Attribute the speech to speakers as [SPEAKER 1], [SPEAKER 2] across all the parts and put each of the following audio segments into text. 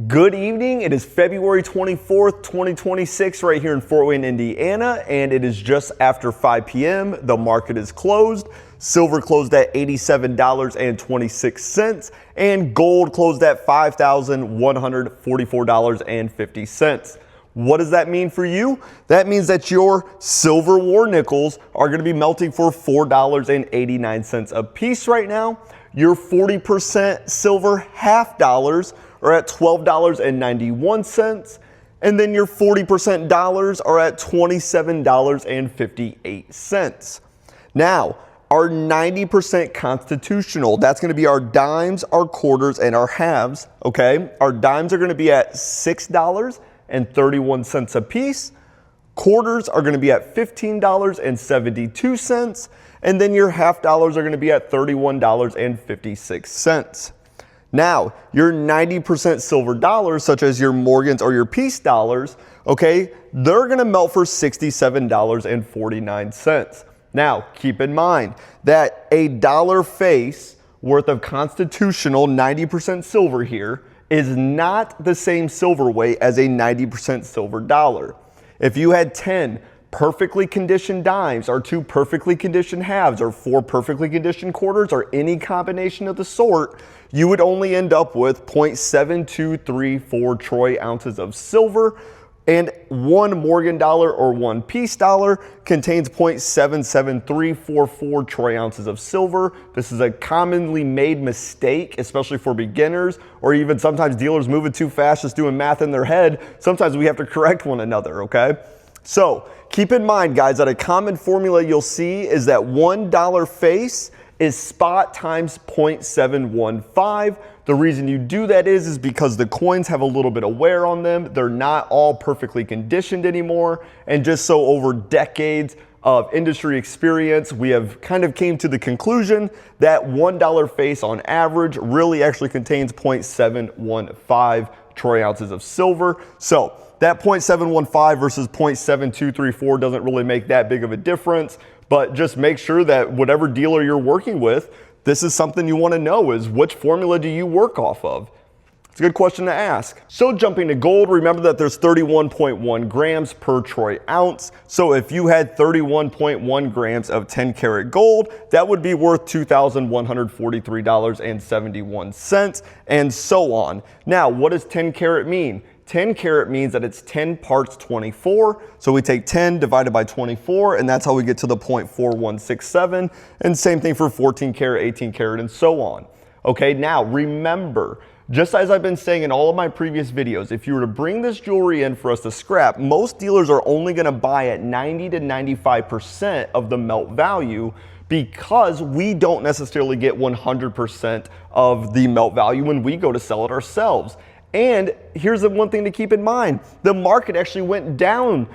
[SPEAKER 1] Good evening. It is February 24th, 2026 right here in Fort Wayne, Indiana, and it is just after 5 p.m. The market is closed. Silver closed at $87.26 and gold closed at $5,144.50. What does that mean for you? That means that your silver war nickels are going to be melting for $4.89 a piece right now. Your 40% silver half dollars are at $12.91, and then your 40% dollars are at $27.58. Now, our 90% constitutional, that's going to be our dimes, our quarters, and our halves, okay? Our dimes are going to be at $6.31 a piece. Quarters are going to be at $15.72, and then your half dollars are going to be at $31.56. Now, your 90% silver dollars, such as your Morgans or your piece dollars, okay, they're going to melt for $67.49. Now, keep in mind that a dollar face worth of constitutional 90% silver here is not the same silver weight as a 90% silver dollar. If you had 10 perfectly conditioned dimes or 2 perfectly conditioned halves or 4 perfectly conditioned quarters or any combination of the sort, you would only end up with 0.7234 troy ounces of silver, and 1 Morgan dollar or 1 piece dollar contains 0.77344 troy ounces of silver. This is a commonly made mistake, especially for beginners, or even sometimes dealers moving too fast, just doing math in their head. Sometimes we have to correct one another, okay? So keep in mind, guys, that a common formula you'll see is that $1 face is spot times 0.715. The reason you do that is because the coins have a little bit of wear on them. They're not all perfectly conditioned anymore. And just so over decades of industry experience, we have kind of came to the conclusion that $1 face on average really actually contains 0.715 troy ounces of silver. So that 0.715 versus 0.7234 doesn't really make that big of a difference, but just make sure that whatever dealer you're working with, this is something you want to know is which formula do you work off of? It's a good question to ask. So jumping to gold, remember that there's 31.1 grams per troy ounce. So if you had 31.1 grams of 10 karat gold, that would be worth $2,143.71 and so on. Now, what does 10 karat mean? 10 karat means that it's 10 parts 24. So we take 10 divided by 24, and that's how we get to the 0.4167. And same thing for 14 karat, 18 karat, and so on. Okay, now remember, just as I've been saying in all of my previous videos, if you were to bring this jewelry in for us to scrap, most dealers are only gonna buy at 90 to 95% of the melt value, because we don't necessarily get 100% of the melt value when we go to sell it ourselves. And here's the one thing to keep in mind. The market actually went down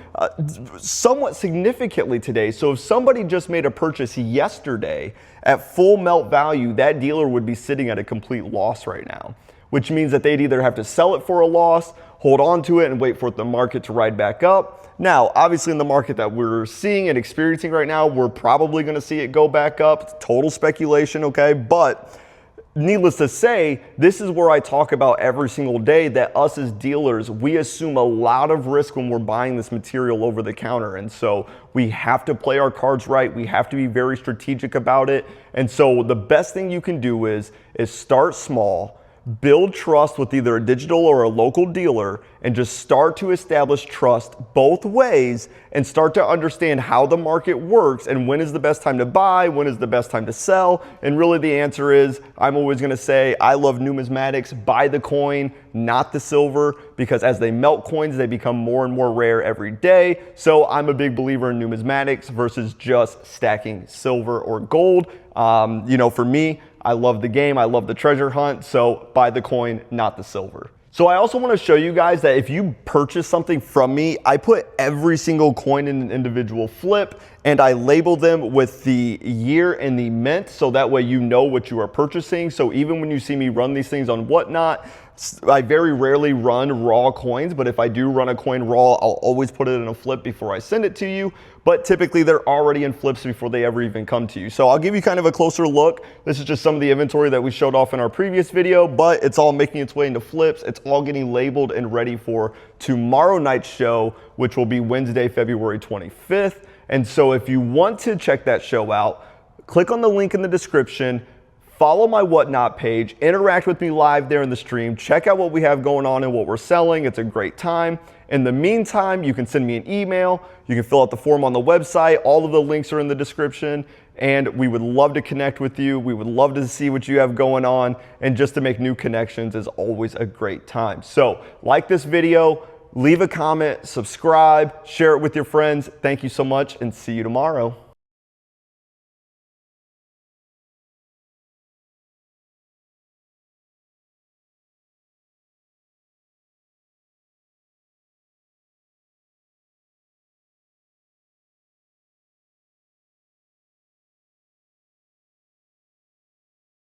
[SPEAKER 1] somewhat significantly today. So if somebody just made a purchase yesterday at full melt value, that dealer would be sitting at a complete loss right now, which means that they'd either have to sell it for a loss, hold on to it, and wait for the market to ride back up. Now, obviously in the market that we're seeing and experiencing right now, we're probably gonna see it go back up. It's total speculation, okay? But needless to say, this is where I talk about every single day that us as dealers, we assume a lot of risk when we're buying this material over the counter. And so we have to play our cards right. We have to be very strategic about it. And so the best thing you can do is start small, build trust with either a digital or a local dealer, and just start to establish trust both ways and start to understand how the market works and when is the best time to buy, when is the best time to sell. And really the answer is, I'm always gonna say, I love numismatics, buy the coin, not the silver, because as they melt coins, they become more and more rare every day. So I'm a big believer in numismatics versus just stacking silver or gold. You know, for me, I love the game, I love the treasure hunt, so buy the coin, not the silver. So I also want to show you guys that if you purchase something from me, I put every single coin in an individual flip and I label them with the year and the mint, so that way you know what you are purchasing. So even when you see me run these things on Whatnot, I very rarely run raw coins, but if I do run a coin raw, I'll always put it in a flip before I send it to you. but typically they're already in flips before they ever even come to you. So I'll give you kind of a closer look. This is just some of the inventory that we showed off in our previous video, but it's all making its way into flips. It's all getting labeled and ready for tomorrow night's show, which will be Wednesday, February 25th. And so if you want to check that show out, click on the link in the description, follow my Whatnot page, interact with me live there in the stream, check out what we have going on and what we're selling. It's a great time. In the meantime, you can send me an email, you can fill out the form on the website, all of the links are in the description, and we would love to connect with you. We would love to see what you have going on, and just to make new connections is always a great time. So like this video, leave a comment, subscribe, share it with your friends. Thank you so much, and see you tomorrow.